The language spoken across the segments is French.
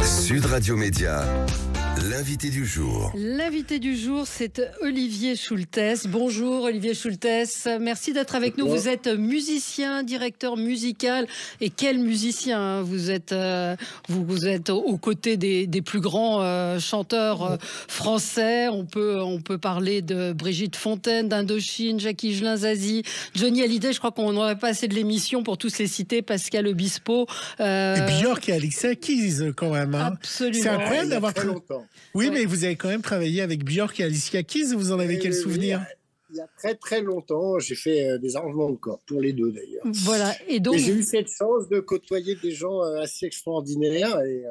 Sud Radio Média, l'invité du jour. L'invité du jour, c'est Olivier Schultes. Bonjour Olivier Schultes, merci d'être avec nous. Vous êtes musicien, directeur musical. Et quel musicien, hein. Vous êtes aux côtés des plus grands chanteurs français. On peut parler de Brigitte Fontaine, d'Indochine, Jacques Higelin, Zazie, Johnny Hallyday. Je crois qu'on n'aurait pas assez de l'émission pour tous les citer. Pascal Obispo. Et Björk et Alicia Keys quand même. Hein. Absolument. C'est incroyable d'avoir très longtemps. Oui, Ouais. mais vous avez quand même travaillé avec Björk et Alicia Keys. Vous en avez quel souvenir? Il y a très très longtemps, j'ai fait des arrangements de corps, pour les deux d'ailleurs. Voilà. Et donc, Et j'ai eu cette chance de côtoyer des gens assez extraordinaires et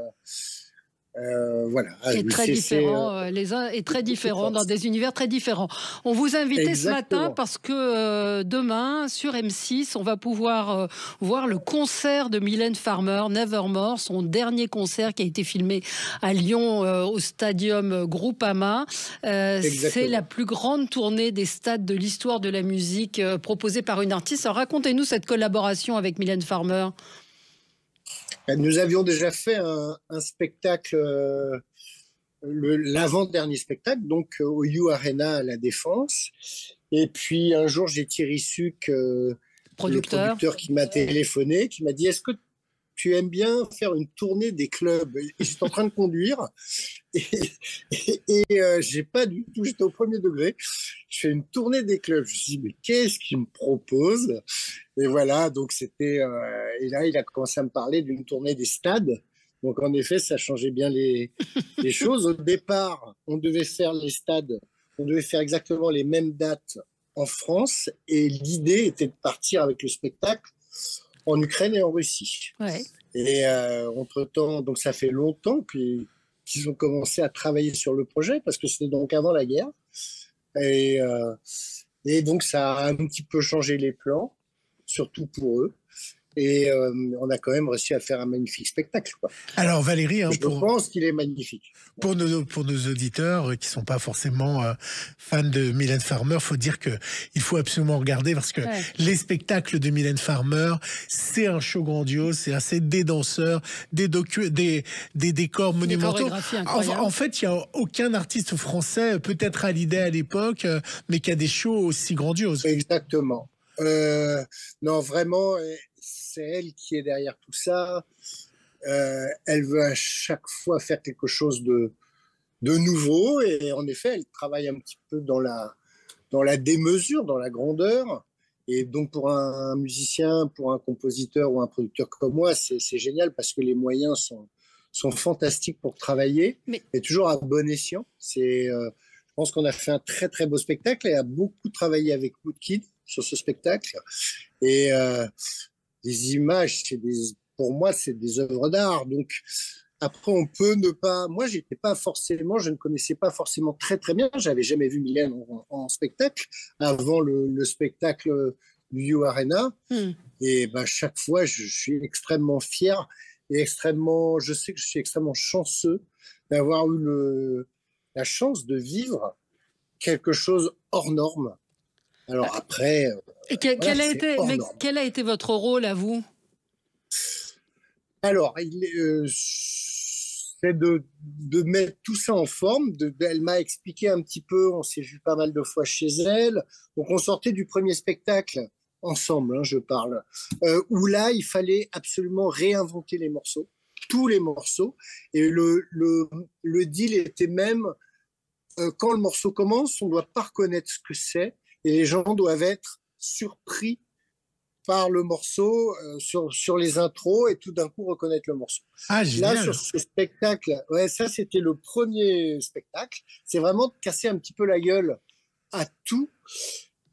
voilà. et très C'est, différents, les uns et très différents, dans des univers très différents. On vous invitait ce Exactement. matin parce que demain, sur M6, on va pouvoir voir le concert de Mylène Farmer, Nevermore, son dernier concert qui a été filmé à Lyon au Stadium Groupama. C'est la plus grande tournée des stades de l'histoire de la musique proposée par une artiste. Alors, racontez-nous cette collaboration avec Mylène Farmer. Nous avions déjà fait un spectacle, l'avant-dernier spectacle, donc au U Arena à La Défense. Et puis un jour, j'ai Thierry Suc, le producteur qui m'a téléphoné, qui m'a dit: est-ce que tu aimes bien faire une tournée des clubs? Et j'étais en train de conduire et j'ai pas du tout, j'étais au premier degré. Je fais une tournée des clubs. Je me suis dit, mais qu'est-ce qu'il me propose? Et voilà, donc c'était. Et là, il a commencé à me parler d'une tournée des stades. Donc en effet, ça changeait bien les choses. Au départ, on devait faire les stades, on devait faire exactement les mêmes dates en France. Et l'idée était de partir avec le spectacle en Ukraine et en Russie. Ouais. Et entre-temps, donc ça fait longtemps qu'ils ont commencé à travailler sur le projet, parce que c'était donc avant la guerre. Et donc ça a un petit peu changé les plans, surtout pour eux. Et on a quand même réussi à faire un magnifique spectacle, quoi. Alors Valérie, hein, Je pense qu'il est magnifique. pour nos auditeurs qui sont pas forcément fans de Mylène Farmer, faut dire que il faut absolument regarder, parce que les spectacles de Mylène Farmer, c'est un show grandiose, c'est des danseurs, des décors monumentaux. En fait, il y a aucun artiste français, peut-être Hallyday à l'époque, mais qui a des shows aussi grandioses. Exactement. Non, vraiment, c'est elle qui est derrière tout ça. Elle veut à chaque fois faire quelque chose de nouveau, et en effet, elle travaille un petit peu dans la démesure, dans la grandeur. Et donc, pour un musicien, pour un compositeur ou un producteur comme moi, c'est génial, parce que les moyens sont fantastiques pour travailler, et toujours à bon escient. Je pense qu'on a fait un très très beau spectacle, et a beaucoup travaillé avec Woodkid sur ce spectacle. Et les images, pour moi, c'est des œuvres d'art. Donc après, on peut ne pas. Moi, je ne connaissais pas forcément très très bien. J'avais jamais vu Mylène en spectacle avant le spectacle du U Arena. Et chaque fois, je suis extrêmement fier et je sais que je suis extrêmement chanceux d'avoir eu la chance de vivre quelque chose hors norme. Alors après, quel a été votre rôle à vous? Alors, c'est de mettre tout ça en forme. Elle m'a expliqué un petit peu, on s'est vu pas mal de fois chez elle. Donc on sortait du premier spectacle ensemble, hein, je parle, où là, il fallait absolument réinventer les morceaux, tous les morceaux. Et le deal était même, quand le morceau commence, on ne doit pas reconnaître ce que c'est, et les gens doivent être surpris par le morceau, sur les intros, et tout d'un coup reconnaître le morceau. Ah, génial. Là, sur ce spectacle, ça c'était le premier spectacle, c'est vraiment de casser un petit peu la gueule à tout,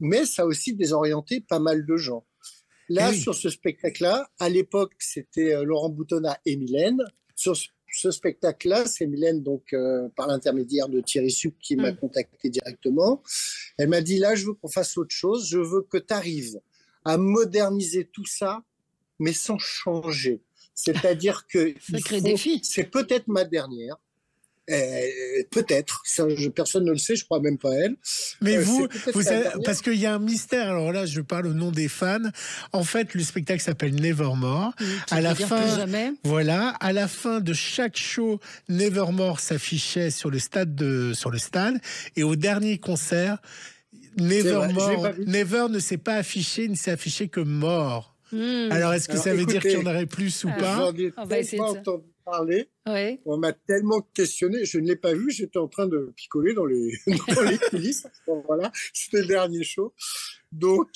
mais ça a aussi désorienté pas mal de gens. Là, sur ce spectacle-là, à l'époque, c'était Laurent Boutonnat et Mylène. Sur ce spectacle-là, c'est Mylène, donc, par l'intermédiaire de Thierry Suc, qui m'a contacté directement. Elle m'a dit: là, je veux qu'on fasse autre chose, je veux que tu arrives à moderniser tout ça, mais sans changer. C'est-à-dire que Sacré défi. C'est peut-être ma dernière, Peut-être, personne ne le sait, je crois même pas elle. Mais vous savez, parce qu'il y a un mystère. Alors là, je parle au nom des fans. En fait, le spectacle s'appelle Nevermore. À la fin, voilà, à la fin de chaque show, Nevermore s'affichait sur le stade et au dernier concert, Never ne s'est pas affiché, il ne s'est affiché que mort. Alors, est-ce que ça veut dire qu'il y en aurait plus ou pas? J'en ai tellement entendu parler. Ouais. On m'a tellement questionné. Je ne l'ai pas vu. J'étais en train de picoler dans les coulisses. Voilà, c'était le dernier show. Donc,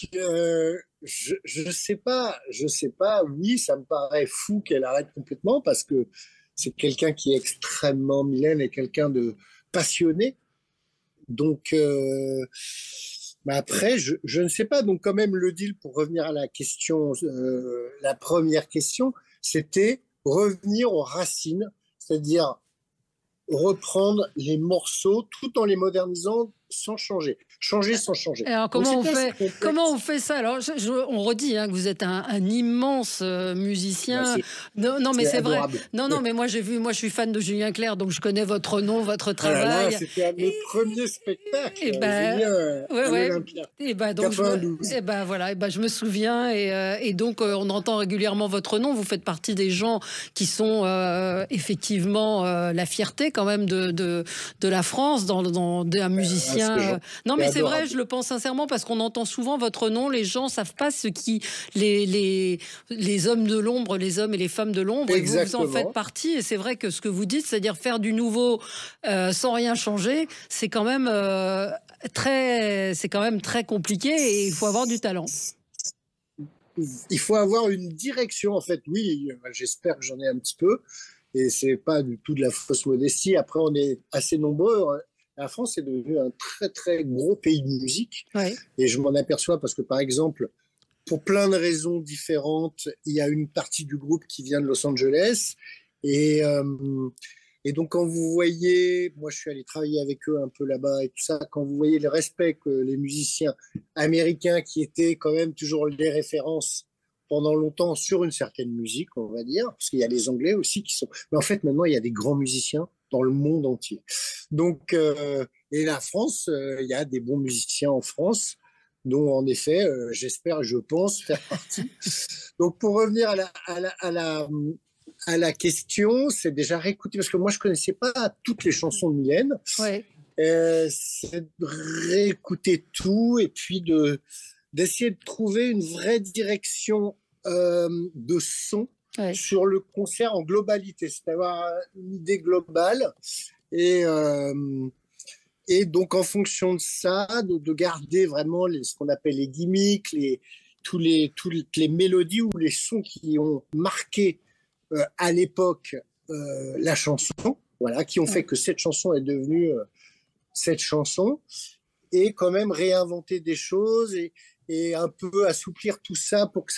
je sais pas. Oui, ça me paraît fou qu'elle arrête complètement parce que c'est quelqu'un qui est extrêmement, Mylène est quelqu'un de passionné. Donc, mais après, je ne sais pas. Donc, quand même, le deal, pour revenir à la question, la première question, c'était revenir aux racines, c'est-à-dire reprendre les morceaux tout en les modernisant sans changer. Changer sans changer. Alors, comment on fait ça? Alors, on redit que vous êtes un immense musicien. Non, mais c'est vrai. Non, mais moi, je suis fan de Julien Clerc, donc je connais votre nom, votre travail. C'était un de mes premiers spectacles. Et donc, je me souviens. Et donc, on entend régulièrement votre nom. Vous faites partie des gens qui sont effectivement la fierté quand même de la France, d'un musicien. Non, mais c'est vrai, je le pense sincèrement parce qu'on entend souvent votre nom. Les gens savent pas les hommes de l'ombre, les hommes et les femmes de l'ombre. Et vous en faites partie. Et c'est vrai que ce que vous dites, c'est-à-dire faire du nouveau sans rien changer, c'est quand même très compliqué et il faut avoir du talent. Il faut avoir une direction, en fait. Oui, j'espère que j'en ai un petit peu. Et c'est pas du tout de la fausse modestie. Après, on est assez nombreux. La France est devenue un très, très gros pays de musique. Ouais. Et je m'en aperçois parce que, par exemple, pour plein de raisons différentes, il y a une partie du groupe qui vient de Los Angeles. Et donc, quand vous voyez, moi, je suis allé travailler avec eux un peu là-bas et tout ça, quand vous voyez le respect que les musiciens américains, qui étaient quand même toujours les références pendant longtemps sur une certaine musique, on va dire, parce qu'il y a les Anglais aussi qui sont... Mais en fait, maintenant, il y a des grands musiciens dans le monde entier. Donc, et la France, il y a des bons musiciens en France, dont en effet, j'espère, je pense faire partie. Donc, pour revenir à la question, c'est déjà réécouter, parce que moi, je ne connaissais pas toutes les chansons de Mylène. Ouais. C'est de réécouter tout et puis d'essayer de trouver une vraie direction de son sur le concert en globalité, c'est d'avoir une idée globale et donc en fonction de ça, de garder vraiment ce qu'on appelle les gimmicks, toutes les mélodies ou les sons qui ont marqué à l'époque la chanson, voilà, qui ont fait que cette chanson est devenue cette chanson, et quand même réinventer des choses et un peu assouplir tout ça pour que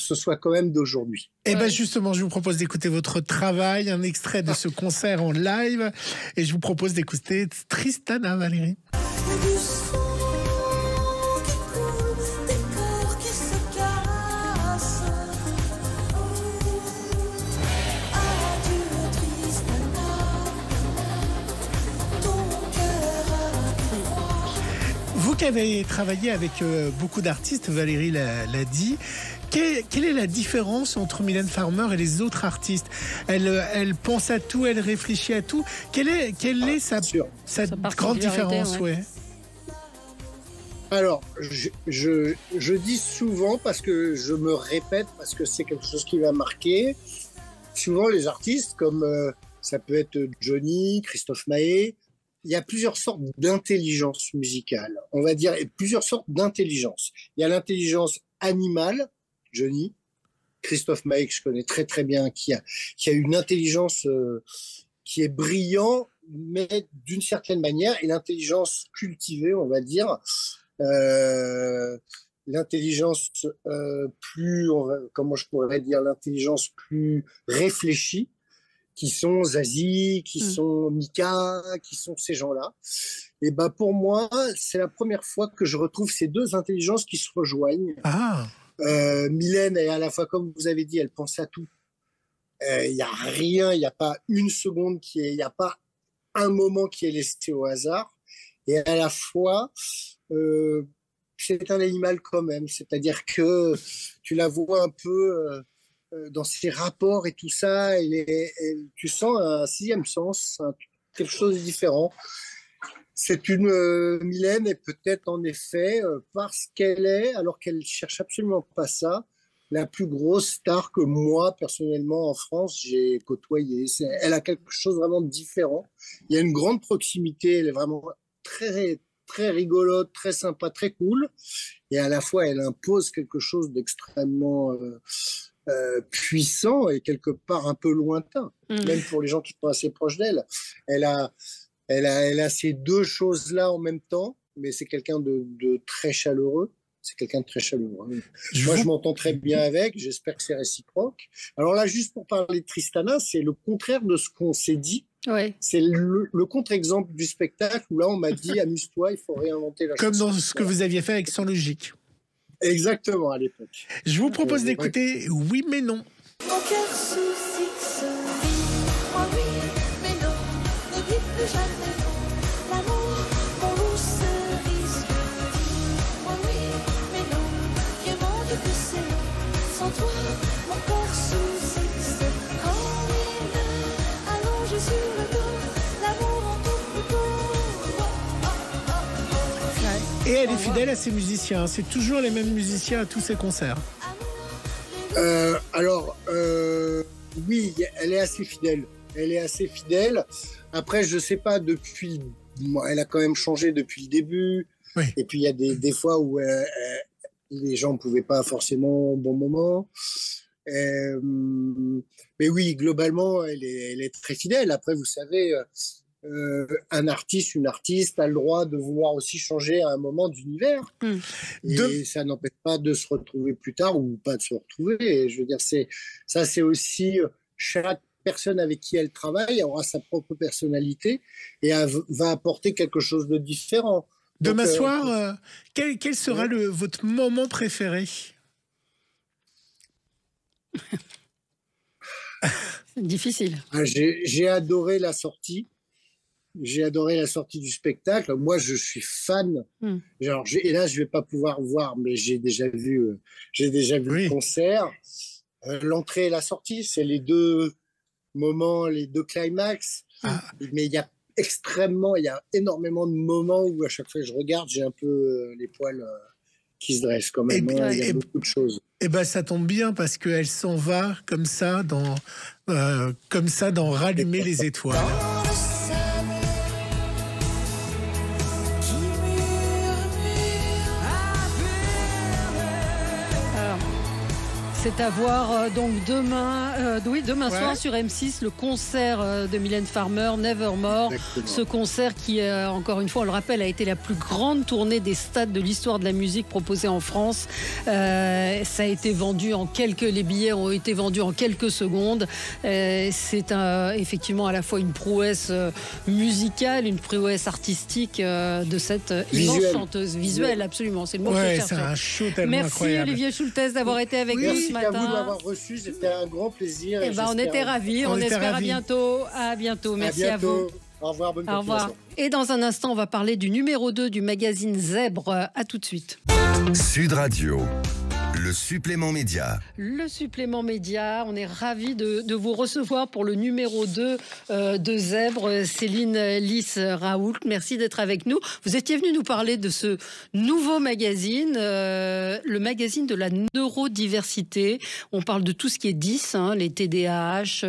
ce soit quand même d'aujourd'hui. Et bien justement, je vous propose d'écouter votre travail, un extrait de ce concert en live, et je vous propose d'écouter Tristana, Valérie. Vous qui avez travaillé avec beaucoup d'artistes, Valérie l'a dit, quelle est la différence entre Mylène Farmer et les autres artistes? Elle pense à tout, elle réfléchit à tout. Quelle est sa grande différence? Alors, je dis souvent, parce que je me répète, parce que c'est quelque chose qui va marquer, souvent les artistes, comme ça peut être Johnny, Christophe Maé, il y a plusieurs sortes d'intelligence musicale, on va dire, et plusieurs sortes d'intelligence. Il y a l'intelligence animale, Johnny, Christophe Maé, que je connais très très bien, qui a une intelligence qui est brillante, mais d'une certaine manière, et l'intelligence cultivée, on va dire, l'intelligence comment je pourrais dire, l'intelligence plus réfléchie, qui sont Zazie, qui sont Mika, qui sont ces gens-là. Et ben pour moi, c'est la première fois que je retrouve ces deux intelligences qui se rejoignent. Mylène est à la fois, comme vous avez dit, elle pense à tout. Il n'y a rien, il n'y a pas une seconde il n'y a pas un moment qui est laissé au hasard. Et à la fois, c'est un animal quand même. C'est-à-dire que tu la vois un peu dans ses rapports et tout ça. Et tu sens un sixième sens, quelque chose de différent. C'est une Mylène, et peut-être en effet, parce qu'elle est, alors qu'elle cherche absolument pas ça, la plus grosse star que moi, personnellement, en France, j'ai côtoyée. Elle a quelque chose vraiment de différent. Il y a une grande proximité, elle est vraiment très, très rigolote, très sympa, très cool. Et à la fois, elle impose quelque chose d'extrêmement puissant et quelque part un peu lointain, même pour les gens qui sont assez proches d'elle. Elle a ces deux choses-là en même temps, mais c'est quelqu'un de très chaleureux. C'est quelqu'un de très chaleureux. Moi, je m'entends très bien avec. J'espère que c'est réciproque. Alors là, juste pour parler de Tristana, c'est le contraire de ce qu'on s'est dit. Ouais. C'est le contre-exemple du spectacle où là, on m'a dit, amuse-toi, il faut réinventer la Comme chanson. dans ce que vous aviez fait avec Sans Logique. Exactement, à l'époque. Je vous propose d'écouter Oui mais non. Mon cœur souci se vit. Moi oui, mais non, ne dis plus jamais non. L'amour, mon loup cerise de vie. Moi oui, mais non, Dieu mon Dieu que c'est long. Sans toi, mon corps souci se allongé sur le dos. L'amour en tout plus beau. Et elle est fidèle à ses musiciens. C'est toujours les mêmes musiciens à tous ses concerts. Oui, elle est assez fidèle. Elle est assez fidèle. Après, je sais pas, depuis... Elle a quand même changé depuis le début. Oui. Et puis, il y a des fois où les gens ne pouvaient pas forcément au bon moment. Mais oui, globalement, elle est très fidèle. Après, vous savez... un artiste, une artiste a le droit de vouloir aussi changer à un moment d'univers. Et ça n'empêche pas de se retrouver plus tard ou pas de se retrouver. Et je veux dire, c'est aussi chaque personne avec qui elle travaille aura sa propre personnalité et va apporter quelque chose de différent. Demain soir, quel sera votre moment préféré? C'est difficile. J'ai adoré la sortie. J'ai adoré la sortie du spectacle. Moi, je suis fan. Genre, et là, je vais pas pouvoir voir, mais j'ai déjà vu le concert. L'entrée et la sortie, c'est les deux moments, les deux climax. Mais il y a énormément de moments où à chaque fois que je regarde, j'ai un peu les poils qui se dressent quand même. Il y a beaucoup de choses. Eh ben, ça tombe bien parce qu'elle s'en va comme ça dans Rallumer les étoiles. C'est à voir donc demain soir sur M6, le concert de Mylène Farmer, Nevermore. Exactement. Ce concert qui, encore une fois, on le rappelle, a été la plus grande tournée des stades de l'histoire de la musique proposée en France. Ça a été vendu les billets ont été vendus en quelques secondes. C'est effectivement à la fois une prouesse musicale, une prouesse artistique de cette immense chanteuse. Visuelle, absolument. C'est le mot que je cherchais. C'est un show tellement incroyable. Merci Olivier Schultes d'avoir été avec nous ce matin. Merci à vous de m'avoir reçu, c'était un grand plaisir. On était ravis, on espère à bientôt. À bientôt, merci à vous. Au revoir, bonne continuation. Au revoir. Et dans un instant, on va parler du numéro 2 du magazine Zèbre. À tout de suite. Sud Radio. Le supplément média. Le supplément média, on est ravis de vous recevoir pour le numéro 2 de Zèbre, Céline Lys Raoult. Merci d'être avec nous. Vous étiez venu nous parler de ce nouveau magazine, le magazine de la neurodiversité. On parle de tout ce qui est 10, les TDAH,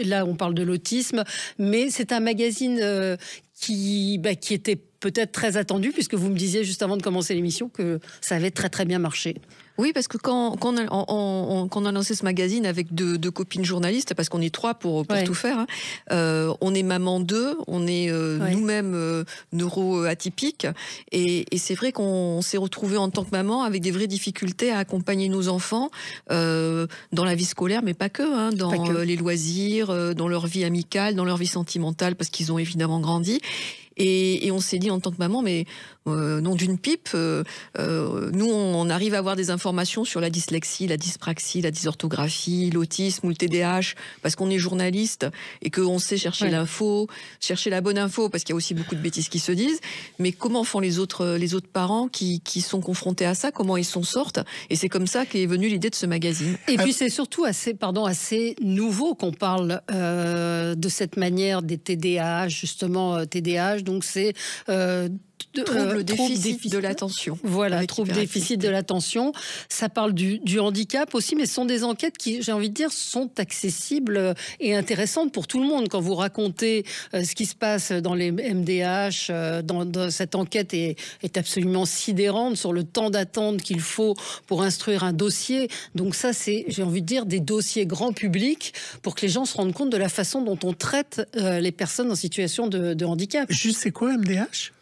là on parle de l'autisme, mais c'est un magazine qui était peut-être très attendu, puisque vous me disiez juste avant de commencer l'émission que ça avait très très bien marché. Oui, parce que quand on a lancé ce magazine avec deux copines journalistes, parce qu'on est 3 pour tout faire, on est maman 2, on est nous-mêmes neuro-atypiques, et c'est vrai qu'on s'est retrouvés en tant que maman avec des vraies difficultés à accompagner nos enfants dans la vie scolaire, mais pas que, dans les loisirs, dans leur vie amicale, dans leur vie sentimentale, parce qu'ils ont évidemment grandi. Et on s'est dit en tant que maman, mais nom d'une pipe. Nous, on arrive à avoir des informations sur la dyslexie, la dyspraxie, la dysorthographie, l'autisme ou le TDAH, parce qu'on est journaliste et qu'on sait chercher l'info, chercher la bonne info, parce qu'il y a aussi beaucoup de bêtises qui se disent. Mais comment font les autres parents qui sont confrontés à ça? Comment ils s'en sortent? Et c'est comme ça qu'est venue l'idée de ce magazine. Et puis c'est surtout assez nouveau qu'on parle de cette manière des TDAH, justement TDAH. Donc c'est trouble déficit de l'attention. Voilà, trouble déficit de l'attention. Ça parle du handicap aussi, mais ce sont des enquêtes qui, j'ai envie de dire, sont accessibles et intéressantes pour tout le monde. Quand vous racontez ce qui se passe dans les MDH, dans cette enquête est absolument sidérante sur le temps d'attente qu'il faut pour instruire un dossier. Donc ça, c'est, j'ai envie de dire, des dossiers grand public pour que les gens se rendent compte de la façon dont on traite les personnes en situation de handicap. Juste, c'est quoi MDH ?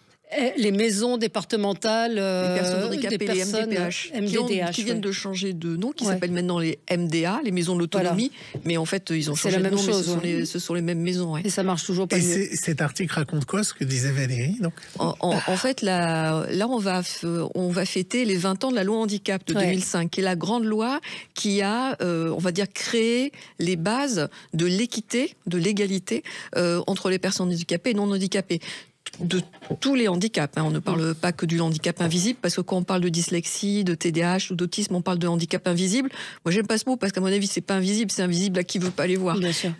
Les maisons départementales, les personnes handicapées, des personnes, les MDPH, qui viennent de changer de nom, qui s'appellent maintenant les MDA, les maisons de l'autonomie, mais en fait ils ont changé de nom, mais ce sont les mêmes maisons. Et ça marche toujours pas mieux. Et cet article raconte quoi, ce que disait Valérie donc en fait, là on va fêter les 20 ans de la loi handicap de 2005, qui est la grande loi qui a, on va dire, créé les bases de l'équité, de l'égalité entre les personnes handicapées et non handicapées. De tous les handicaps. On ne parle pas que du handicap invisible, parce que quand on parle de dyslexie, de TDAH ou d'autisme, on parle de handicap invisible. Moi, j'aime pas ce mot, parce qu'à mon avis, c'est pas invisible, c'est invisible à qui veut pas les voir. Bien sûr.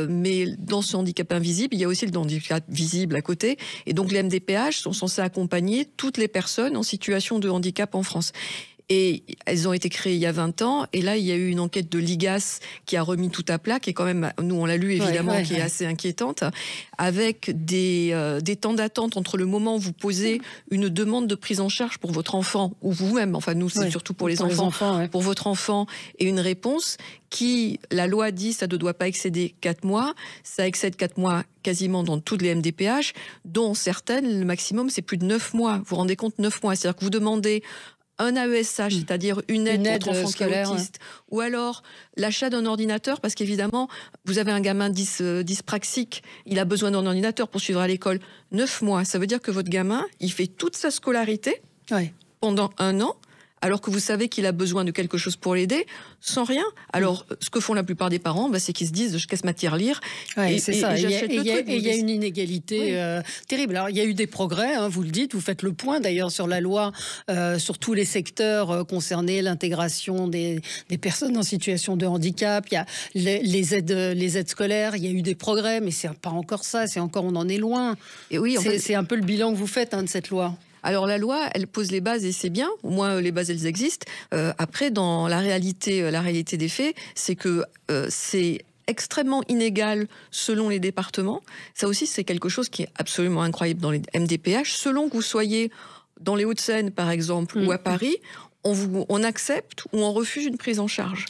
Mais dans ce handicap invisible, il y a aussi le handicap visible à côté. Et donc, les MDPH sont censés accompagner toutes les personnes en situation de handicap en France. Et elles ont été créées il y a 20 ans. Et là, il y a eu une enquête de l'IGAS qui a remis tout à plat, qui est quand même, nous on l'a lu évidemment, qui est assez inquiétante, avec des temps d'attente entre le moment où vous posez une demande de prise en charge pour votre enfant, ou vous-même, enfin nous c'est surtout pour les enfants, pour votre enfant, et une réponse qui, la loi dit, ça ne doit pas excéder 4 mois. Ça excède 4 mois quasiment dans toutes les MDPH, dont certaines, le maximum, c'est plus de 9 mois. Vous vous rendez compte, 9 mois. C'est-à-dire que vous demandez un AESH, c'est-à-dire une aide pour votre enfant scolaire, autiste, ou alors l'achat d'un ordinateur, parce qu'évidemment, vous avez un gamin dyspraxique, il a besoin d'un ordinateur pour suivre à l'école. 9 mois, ça veut dire que votre gamin, il fait toute sa scolarité pendant 1 an, alors que vous savez qu'il a besoin de quelque chose pour l'aider, sans rien. Alors, ce que font la plupart des parents, c'est qu'ils se disent, je casse matière lire, et j'achète le truc. Et il y a une inégalité terrible. Alors, il y a eu des progrès, vous le dites, vous faites le point d'ailleurs sur la loi, sur tous les secteurs concernés, l'intégration des personnes en situation de handicap, il y a les aides scolaires, il y a eu des progrès, mais c'est pas encore ça, on en est loin. Et oui, c'est un peu le bilan que vous faites de cette loi. Alors la loi, elle pose les bases et c'est bien, au moins les bases elles existent. Après, dans la réalité des faits, c'est que c'est extrêmement inégal selon les départements. Ça aussi, c'est quelque chose qui est absolument incroyable dans les MDPH. Selon que vous soyez dans les Hauts-de-Seine, par exemple, ou à Paris, on accepte ou on refuse une prise en charge.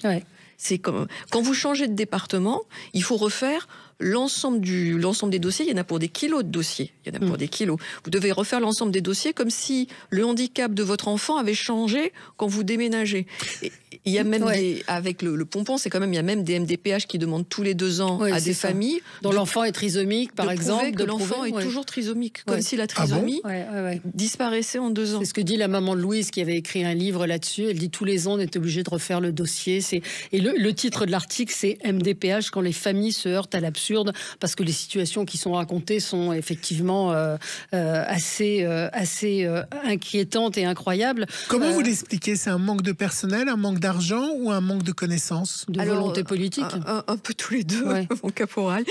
C'est comme quand vous changez de département, il faut refaire l'ensemble des dossiers. Il y en a pour des kilos de dossiers. Vous devez refaire l'ensemble des dossiers comme si le handicap de votre enfant avait changé quand vous déménagez. Et il y a même avec le pompon, c'est quand même, il y a même des MDPH qui demandent tous les 2 ans à des familles dont l'enfant est trisomique, par exemple, que l'enfant est toujours trisomique, comme si la trisomie disparaissait en 2 ans. C'est ce que dit la maman de Louise qui avait écrit un livre là-dessus. Elle dit tous les ans on est obligé de refaire le dossier. Et le titre de l'article, c'est MDPH quand les familles se heurtent à l'absurde, parce que les situations qui sont racontées sont effectivement assez inquiétantes et incroyables. Comment vous l'expliquez? C'est un manque de personnel, un manque d'argent ou un manque de connaissances, de volonté politique? Un peu tous les deux, mon caporal.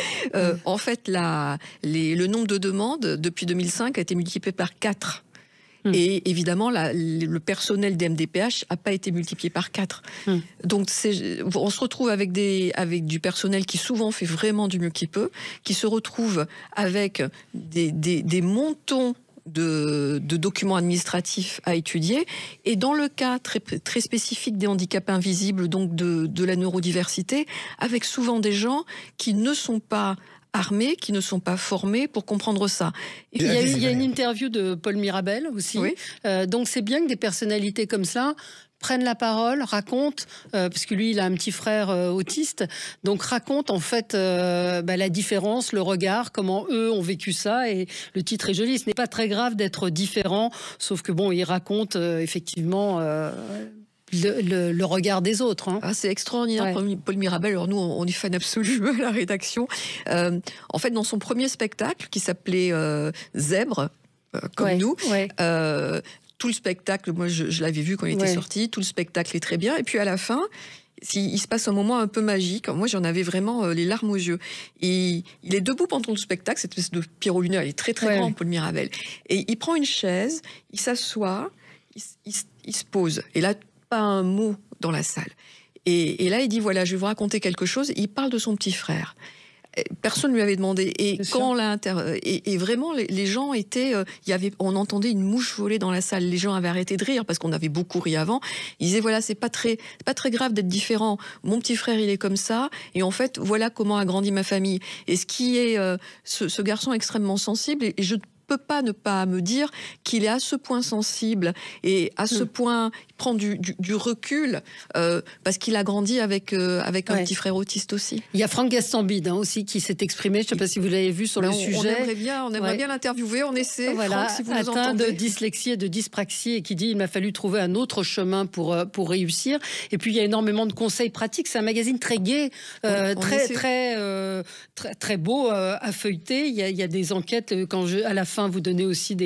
En fait, le nombre de demandes depuis 2005 a été multiplié par 4. Et évidemment, le personnel des MDPH n'a pas été multiplié par 4. Donc, on se retrouve avec du personnel qui souvent fait vraiment du mieux qu'il peut, qui se retrouve avec des montants de documents administratifs à étudier. Et dans le cas très, très spécifique des handicaps invisibles, donc de la neurodiversité, avec souvent des gens qui ne sont pas armés, qui ne sont pas formés pour comprendre ça. Il y a une interview de Paul Mirabel aussi. Donc c'est bien que des personnalités comme ça prenne la parole, raconte, parce que lui, il a un petit frère autiste, donc raconte en fait la différence, le regard, comment eux ont vécu ça, et le titre est joli. Ce n'est pas très grave d'être différent, sauf que bon, il raconte effectivement le regard des autres. Hein. Ah, c'est extraordinaire, ouais. Paul Mirabel. Alors nous, on est fan absolu à la rédaction. En fait, dans son premier spectacle, qui s'appelait Zèbre, comme nous, tout le spectacle, moi je l'avais vu quand il était sorti, tout le spectacle est très bien. Et puis à la fin, il se passe un moment un peu magique. Moi, j'en avais vraiment les larmes aux yeux. Et il est debout pendant le spectacle, cette espèce de Pierrot lunaire, il est très très grand, Paul Mirabel. Et il prend une chaise, il s'assoit, il se pose. Et là, pas un mot dans la salle. Et là, il dit, voilà, je vais vous raconter quelque chose. Il parle de son petit frère. Personne ne lui avait demandé. Et quand on l'a et vraiment, les gens étaient... on entendait une mouche voler dans la salle. Les gens avaient arrêté de rire parce qu'on avait beaucoup ri avant. Ils disaient, voilà, c'est pas très grave d'être différent. Mon petit frère, il est comme ça. Et en fait, voilà comment a grandi ma famille. Et ce qui est ce garçon extrêmement sensible, et je peux pas ne pas me dire qu'il est à ce point sensible et à ce point il prend du recul parce qu'il a grandi avec un petit frère autiste aussi. Il y a Franck Gastambide aussi qui s'est exprimé, je ne sais pas si vous l'avez vu sur le sujet. On aimerait bien l'interviewer, on essaie. Voilà, Franck, si vous nous atteint entendez. de dyslexie et de dyspraxie, et qui dit il m'a fallu trouver un autre chemin pour réussir. Et puis il y a énormément de conseils pratiques. C'est un magazine très gai, très beau à feuilleter. Il y a des enquêtes à la fin vous donnez aussi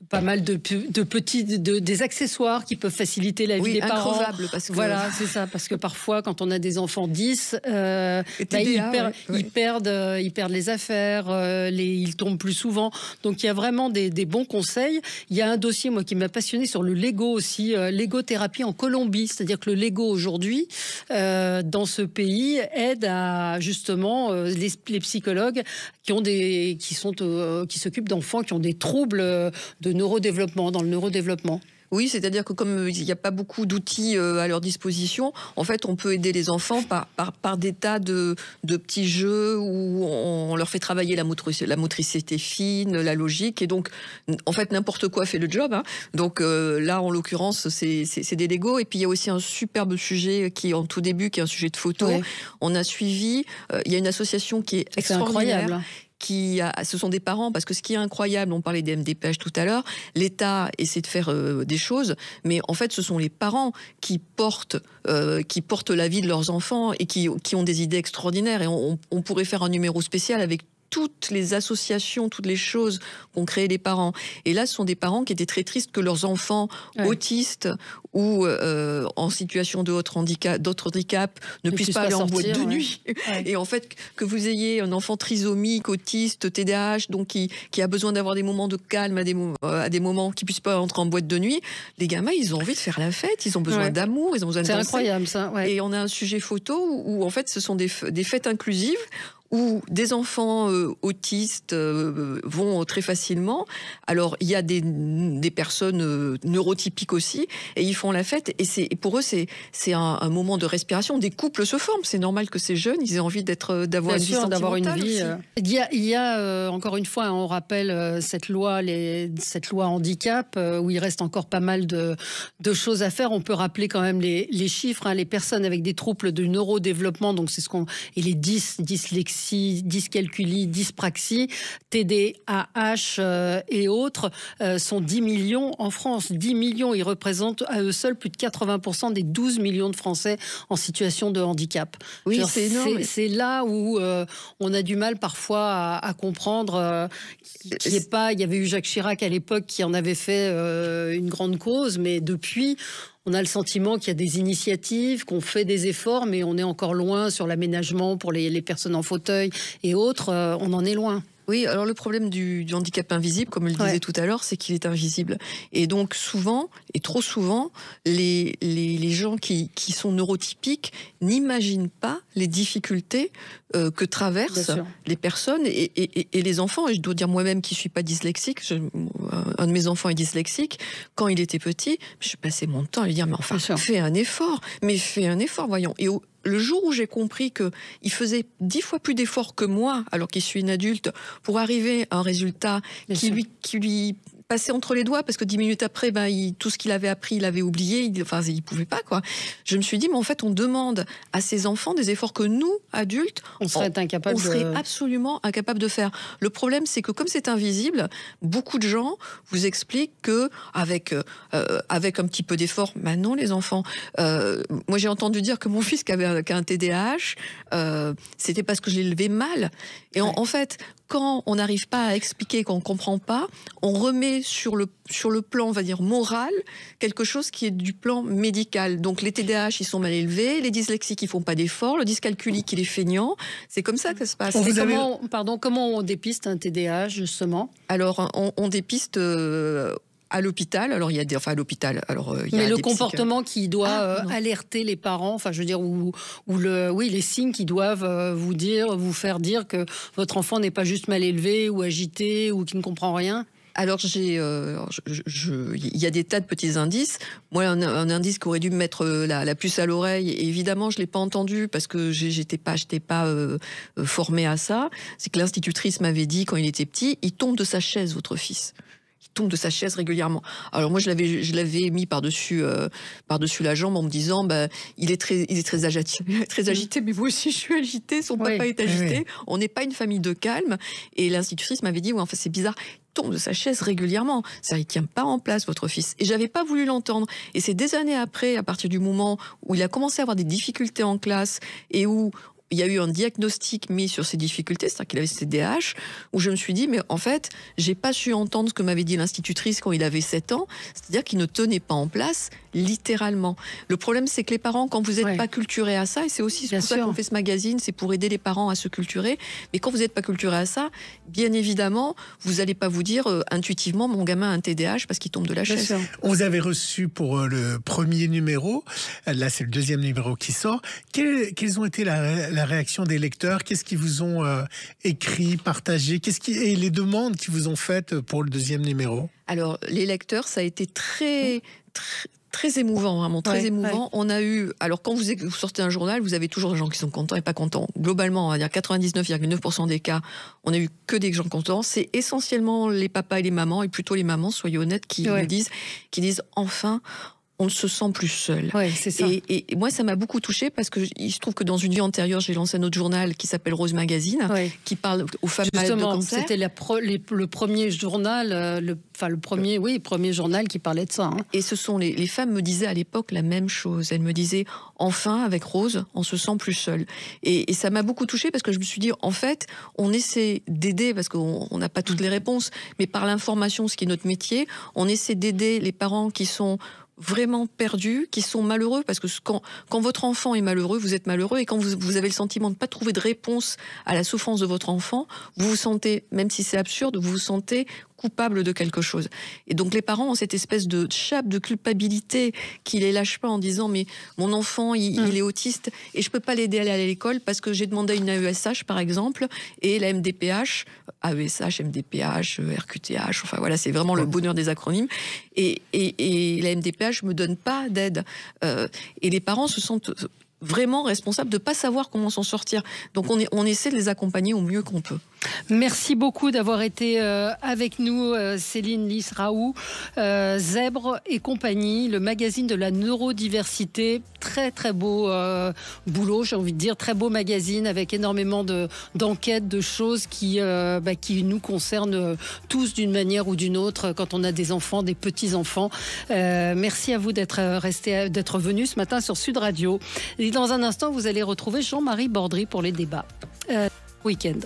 pas mal de petits des accessoires qui peuvent faciliter la vie des parents. Parce que... Voilà, c'est ça, parce que parfois quand on a des enfants 10, ils perdent les affaires, ils tombent plus souvent. Donc il y a vraiment des bons conseils. Il y a un dossier moi qui m'a passionné sur le Lego aussi, Lego-thérapie en Colombie, c'est-à-dire que le Lego aujourd'hui dans ce pays aide à justement les psychologues qui s'occupent d'enfants qui ont des troubles de neurodéveloppement, dans le neurodéveloppement. Oui, c'est-à-dire que comme il n'y a pas beaucoup d'outils à leur disposition, en fait, on peut aider les enfants par des tas de petits jeux où on leur fait travailler la motricité fine, la logique, et donc, en fait, n'importe quoi fait le job. Hein. Donc là, en l'occurrence, c'est des Lego. Et puis, il y a aussi un superbe sujet qui est en tout début, qui est un sujet de photo. Ouais. On a suivi, il y a une association qui est extraordinaire. Incroyable. Ce sont des parents, parce que ce qui est incroyable, on parlait des MDPH tout à l'heure, l'État essaie de faire des choses, mais en fait ce sont les parents qui portent la vie de leurs enfants et qui ont des idées extraordinaires, et on pourrait faire un numéro spécial avec toutes les associations, toutes les choses qu'ont créé les parents. Et là, ce sont des parents qui étaient très tristes que leurs enfants autistes ou en situation d'autres handicaps ne puissent pas aller en boîte de nuit. Ouais. Et en fait, que vous ayez un enfant trisomique, autiste, TDAH, donc qui a besoin d'avoir des moments de calme à des moments qui ne puissent pas entrer en boîte de nuit, les gamins, ils ont envie de faire la fête, ils ont besoin d'amour, ils ont besoin de danser. C'est incroyable, ça. Ouais. Et on a un sujet photo où en fait, ce sont des fêtes inclusives où des enfants autistes vont très facilement. Alors, il y a des personnes neurotypiques aussi, et ils font la fête. Et pour eux, c'est un moment de respiration. Des couples se forment. C'est normal que ces jeunes, ils aient envie d'avoir une vie sentimentale. Il y a encore une fois, on rappelle cette loi handicap, où il reste encore pas mal de choses à faire. On peut rappeler quand même les chiffres. Hein, les personnes avec des troubles de neurodéveloppement, donc c'est et les dyslexie, dyscalculie, dyspraxie, TDAH et autres sont 10 millions en France. 10 millions, ils représentent à eux seuls plus de 80% des 12 millions de Français en situation de handicap. Oui, c'est énorme. C'est là où on a du mal parfois à comprendre qu'il y avait eu Jacques Chirac à l'époque qui en avait fait une grande cause, mais depuis... On a le sentiment qu'il y a des initiatives, qu'on fait des efforts, mais on est encore loin sur l'aménagement pour les personnes en fauteuil et autres. On en est loin. Oui, alors le problème du handicap invisible, comme je le disais tout à l'heure, c'est qu'il est invisible. Et donc souvent, et trop souvent, les gens qui sont neurotypiques n'imaginent pas les difficultés que traversent les personnes et les enfants. Et je dois dire moi-même qui ne suis pas dyslexique, un de mes enfants est dyslexique, quand il était petit, je passais mon temps à lui dire, mais enfin, fais un effort, voyons. Et le jour où j'ai compris qu'il faisait 10 fois plus d'efforts que moi, alors qu'il suis une adulte, pour arriver à un résultat qui lui passé entre les doigts parce que 10 minutes après, tout ce qu'il avait appris, il avait oublié. Il pouvait pas, quoi. Je me suis dit, mais en fait, on demande à ces enfants des efforts que nous, adultes, on serait absolument incapables de faire. Le problème, c'est que comme c'est invisible, beaucoup de gens vous expliquent que avec un petit peu d'effort, non, les enfants. Moi, j'ai entendu dire que mon fils qui a un TDAH, c'était parce que je l'élevais mal. Et en fait, quand on n'arrive pas à expliquer, qu'on ne comprend pas, on remet sur le plan, on va dire, moral, quelque chose qui est du plan médical. Donc les TDAH, ils sont mal élevés, les dyslexiques, ils ne font pas d'efforts, le dyscalculique, il est feignant. C'est comme ça que ça se passe. Comment on dépiste un TDAH, justement ? Alors, on dépiste... à l'hôpital, alors il y a à l'hôpital, mais le comportement qui doit alerter les parents, enfin je veux dire, les signes qui doivent vous faire dire que votre enfant n'est pas juste mal élevé ou agité ou qui ne comprend rien. Alors il y a des tas de petits indices. Moi, un indice qui aurait dû me mettre la puce à l'oreille, et évidemment je l'ai pas entendu parce que j'étais pas formée à ça. C'est que l'institutrice m'avait dit quand il était petit, il tombe de sa chaise, votre fils. Tombe de sa chaise régulièrement. Alors moi je l'avais mis par-dessus la jambe en me disant il est très agité, mais moi aussi je suis agitée, son papa est agité, on n'est pas une famille de calme. Et l'institutrice m'avait dit c'est bizarre, il tombe de sa chaise régulièrement, c'est-à-dire il tient pas en place votre fils. Et j'avais pas voulu l'entendre. Et c'est des années après, à partir du moment où il a commencé à avoir des difficultés en classe et où il y a eu un diagnostic mis sur ses difficultés, c'est-à-dire qu'il avait ses TDAH, où je me suis dit, mais en fait, j'ai pas su entendre ce que m'avait dit l'institutrice quand il avait 7 ans, c'est-à-dire qu'il ne tenait pas en place, littéralement. Le problème, c'est que les parents, quand vous n'êtes pas culturés à ça, et c'est aussi pour ça qu'on fait ce magazine, c'est pour aider les parents à se culturer, mais quand vous n'êtes pas culturés à ça, bien évidemment, vous n'allez pas vous dire intuitivement, mon gamin a un TDAH parce qu'il tombe de la chaise. On vous avait reçu pour le premier numéro, là c'est le deuxième numéro qui sort. Quelles ont été la réaction des lecteurs? Qu'est-ce qu'ils vous ont écrit, partagé? Et les demandes qu'ils vous ont faites pour le deuxième numéro? Alors, les lecteurs, ça a été très émouvant, vraiment très émouvant. On a eu, alors quand vous sortez un journal, vous avez toujours des gens qui sont contents et pas contents. Globalement, on va dire 99,9% des cas, on n'a eu que des gens contents. C'est essentiellement les papas et les mamans, et plutôt les mamans, soyez honnêtes, qui disent enfin, on ne se sent plus seul. Ouais, c'est ça. Et moi, ça m'a beaucoup touchée parce que il se trouve que dans une vie antérieure, j'ai lancé un autre journal qui s'appelle Rose Magazine, qui parle aux femmes malades de cancer. C'était le premier journal, le premier journal qui parlait de ça. Hein. Et ce sont les femmes me disaient à l'époque la même chose. Elles me disaient, enfin, avec Rose, on se sent plus seul. Et ça m'a beaucoup touchée parce que je me suis dit, en fait, on essaie d'aider, parce qu'on n'a pas toutes les réponses, mais par l'information, ce qui est notre métier, on essaie d'aider les parents qui sont vraiment perdus, qui sont malheureux, parce que quand votre enfant est malheureux, vous êtes malheureux, et quand vous avez le sentiment de ne pas trouver de réponse à la souffrance de votre enfant, vous vous sentez, même si c'est absurde, vous vous sentez coupable de quelque chose. Et donc les parents ont cette espèce de chape de culpabilité qui les lâche pas en disant mais mon enfant il est autiste et je peux pas l'aider à aller à l'école parce que j'ai demandé une AESH par exemple, et la MDPH, AESH, MDPH, RQTH, enfin voilà, c'est vraiment le bonheur des acronymes, et la MDPH me donne pas d'aide, et les parents se sentent vraiment responsables de ne pas savoir comment s'en sortir. Donc on essaie de les accompagner au mieux qu'on peut. Merci beaucoup d'avoir été avec nous, Céline Lys-Raoult, Zèbre et compagnie, le magazine de la neurodiversité. Très très beau boulot, j'ai envie de dire, très beau magazine avec énormément d'enquêtes, de choses qui nous concernent tous d'une manière ou d'une autre quand on a des enfants, des petits-enfants. Merci à vous d'être venu ce matin sur Sud Radio. Et dans un instant, vous allez retrouver Jean-Marie Bordry pour les débats. Week-end.